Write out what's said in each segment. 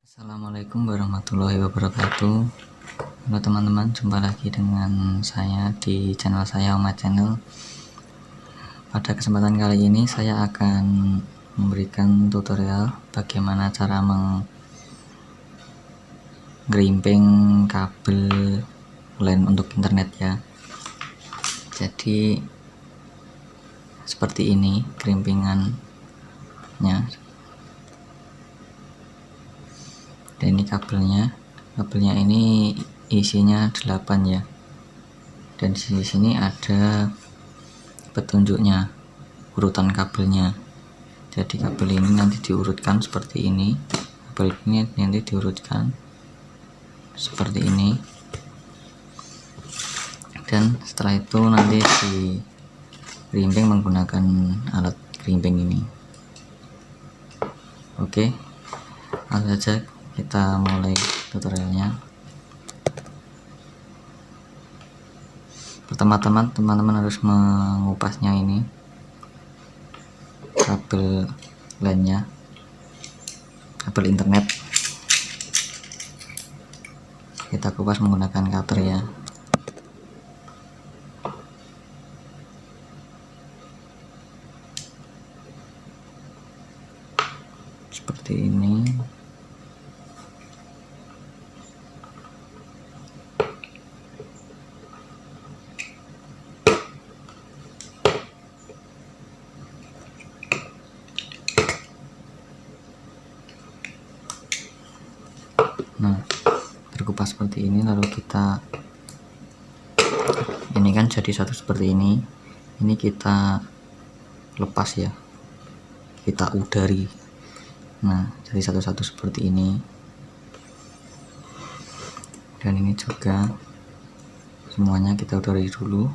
Assalamualaikum warahmatullahi wabarakatuh. Halo teman-teman, jumpa lagi dengan saya di channel saya, Oma Channel. Pada kesempatan kali ini saya akan memberikan tutorial bagaimana cara menggerimping kabel LAN untuk internet ya. Jadi seperti ini gerimpingannya. Dan ini kabelnya ini isinya 8 ya, dan di sini ada petunjuknya, urutan kabelnya. Jadi kabel ini nanti diurutkan seperti ini, kabel ini nanti diurutkan seperti ini, dan setelah itu nanti digerimping menggunakan alat gerimping ini. Oke, langsung saja kita mulai tutorialnya. Pertama-tama teman-teman harus mengupasnya ini kabel LAN-nya, kabel internet. Kita kupas menggunakan cutter ya. Seperti ini. Nah, terkupas seperti ini, lalu kita ini kan jadi satu seperti ini kita lepas ya, kita udari. Nah, jadi satu-satu seperti ini, dan ini juga semuanya kita udari dulu.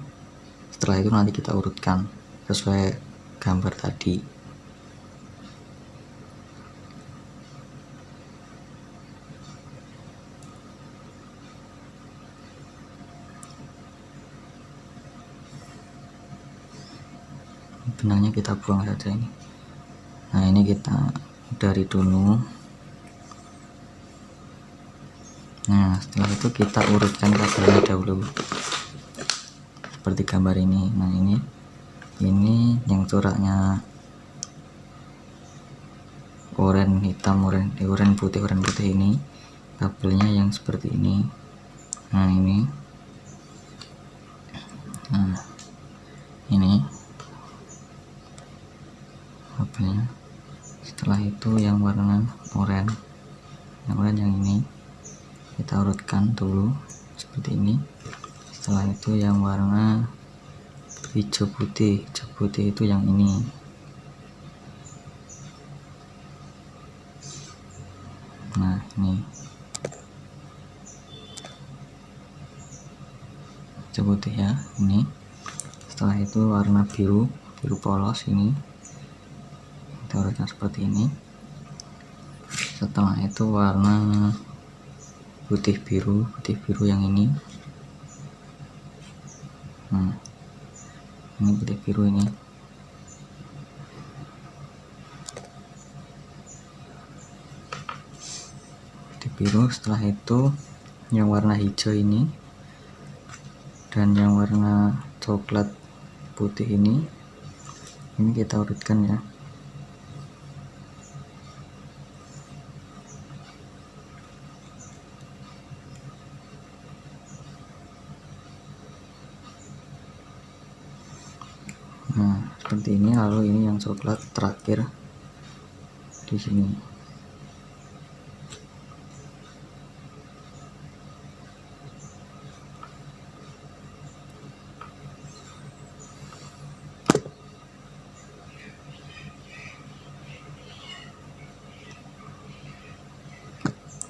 Setelah itu nanti kita urutkan sesuai gambar tadi. Benangnya kita buang saja ini. Nah, ini kita dari dulu. Nah, setelah itu kita urutkan kabelnya dahulu seperti gambar ini. Nah, ini yang coraknya oranye hitam, oranye putih ini kabelnya yang seperti ini. Nah, ini kabelnya. Setelah itu yang warna oranye, yang ini kita urutkan dulu seperti ini. Setelah itu yang warna hijau putih itu yang ini. Nah, ini hijau putih ya, ini. Setelah itu warna biru polos ini kita urutkan seperti ini. Setelah itu warna putih biru yang ini. Nah, ini putih biru ini. Putih biru. Setelah itu yang warna hijau ini dan yang warna coklat putih ini kita urutkan ya. Nah, seperti ini. Lalu ini yang coklat terakhir di sini.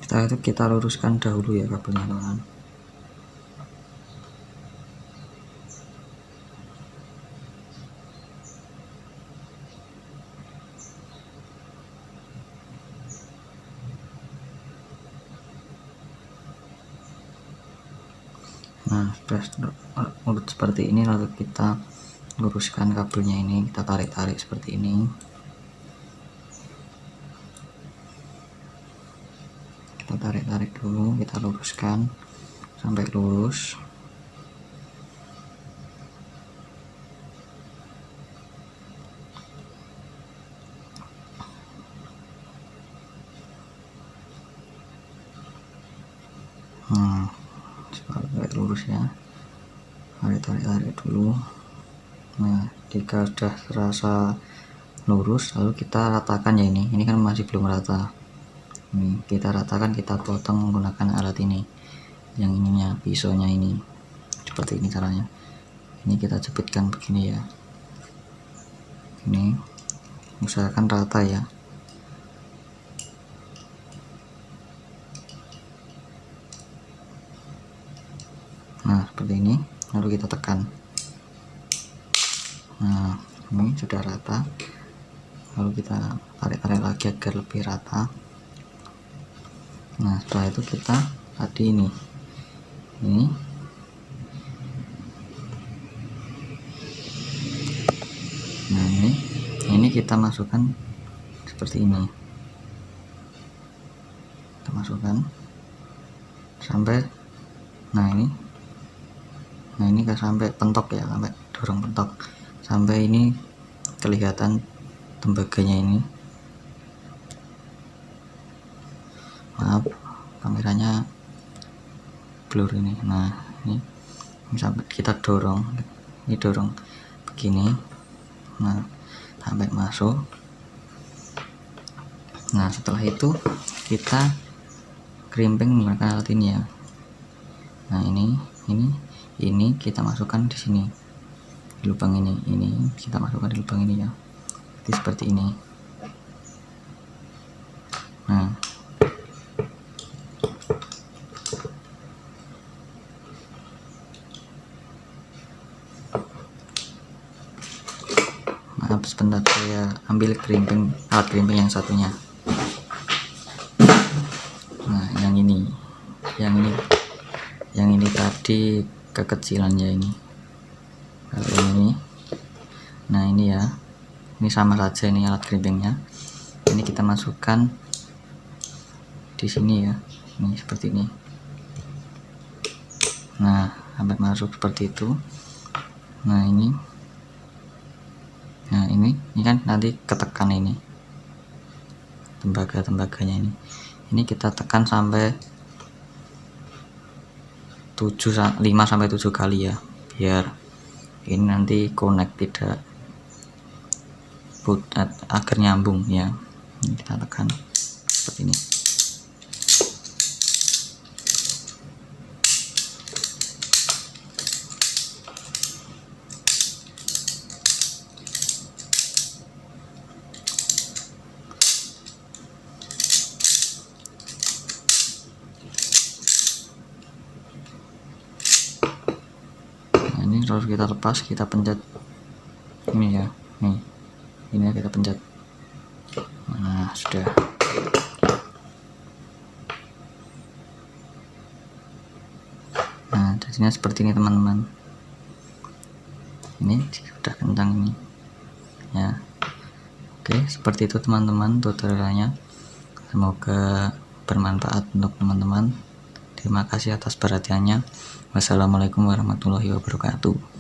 Setelah itu kita luruskan dahulu ya kabelnya teman. Nah, sudah urut seperti ini, lalu kita luruskan kabelnya ini, kita tarik-tarik seperti ini. Kita tarik dulu, kita luruskan sampai lurus. Sampai lurus ya. Tarik dulu. Nah, jika sudah terasa lurus, lalu kita ratakan ya. Ini kan masih belum rata. Ini kita ratakan, kita potong menggunakan alat ini, yang ininya, pisaunya ini. Seperti ini caranya. Ini kita jepitkan begini ya. Ini usahakan rata ya. Nah, seperti ini, lalu kita tekan. Nah, ini sudah rata, lalu kita tarik lagi agar lebih rata. Nah, setelah itu kita tadi ini nah ini kita masukkan seperti ini. Kita masukkan sampai ini kan sampai pentok ya, sampai dorong pentok, sampai ini kelihatan tembaganya ini. Maaf, kameranya blur ini. Nah, ini sampai kita dorong, ini dorong begini. Nah, sampai masuk. Nah, setelah itu kita crimping menggunakan alat ini ya. Nah, ini kita masukkan di sini, di lubang ini kita masukkan di lubang ini ya. Jadi seperti ini. Nah, maaf sebentar, saya ambil alat crimping yang satunya. Nah, yang ini tadi kekecilannya ini. Kalau ini, nah ini ya, ini sama saja, ini alat crimpingnya. Ini kita masukkan di sini ya, ini seperti ini. Nah, sampai masuk seperti itu. Nah, ini kan nanti ketekan ini tembaganya ini kita tekan sampai 5 sampai 7 kali ya, biar ini nanti connect, tidak agar nyambung ya. Ini kita tekan seperti ini. Ini terus kita lepas, kita pencet ini ya, ini kita pencet. Nah, sudah. Nah, jadinya seperti ini teman-teman. Ini sudah kencang ini ya. Oke, seperti itu teman-teman tutorialnya. Semoga bermanfaat untuk teman-teman. Terima kasih atas perhatiannya. Wassalamualaikum warahmatullahi wabarakatuh.